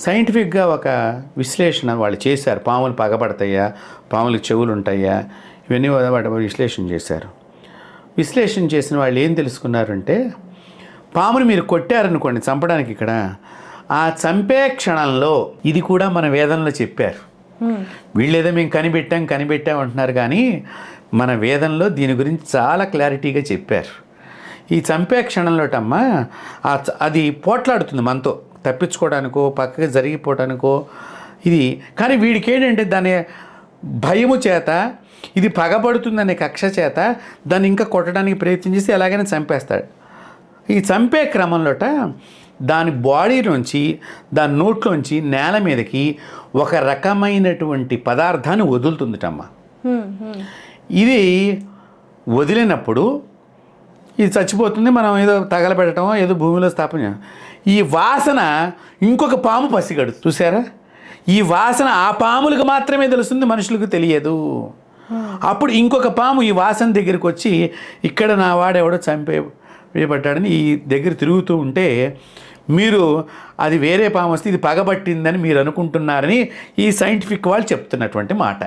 సైంటిఫిక్గా ఒక విశ్లేషణ వాళ్ళు చేశారు. పాములు పగబడతాయా, పాములకు చెవులు ఉంటాయా, ఇవన్నీ వాటి విశ్లేషణ చేశారు. విశ్లేషణ చేసిన వాళ్ళు ఏం తెలుసుకున్నారంటే, పాముని మీరు కొట్టారనుకోండి చంపడానికి, ఇక్కడ ఆ చంపే క్షణంలో, ఇది కూడా మన వేదంలో చెప్పారు. వీళ్ళేదో మేము కనిపెట్టాం అంటున్నారు, కానీ మన వేదంలో దీని గురించి చాలా క్లారిటీగా చెప్పారు. ఈ చంపే క్షణంలోటమ్మా అది పోట్లాడుతుంది మనతో, తప్పించుకోవడానికో పక్కకి జరిగిపోవడానికో ఇది. కానీ వీడికి ఏంటంటే దాని భయము చేత, ఇది పగబడుతుందనే కక్ష చేత దాన్ని ఇంకా కొట్టడానికి ప్రయత్నం చేసి ఎలాగైనా చంపేస్తాడు. ఈ చంపే క్రమంలోట దాని బాడీ నుంచి, దాని నోట్లోంచి నేల మీదకి ఒక రకమైనటువంటి పదార్థాన్ని వదులుతుందిటమ్మ. ఇది వదిలినప్పుడు ఇది చచ్చిపోతుంది, మనం ఏదో తగలబెట్టడం, ఏదో భూమిలో స్థాపన. ఈ వాసన ఇంకొక పాము పసిగడు, చూసారా? ఈ వాసన ఆ పాములకు మాత్రమే తెలుస్తుంది, మనుషులకు తెలియదు. అప్పుడు ఇంకొక పాము ఈ వాసన దగ్గరికి వచ్చి, ఇక్కడ నా వాడెవడో వేయబడ్డాడని ఈ దగ్గర తిరుగుతూ ఉంటే, మీరు అది వేరే పాము వస్తే ఇది పగబట్టిందని మీరు అనుకుంటున్నారని ఈ సైంటిఫిక్ వాళ్ళు చెప్తున్నటువంటి మాట.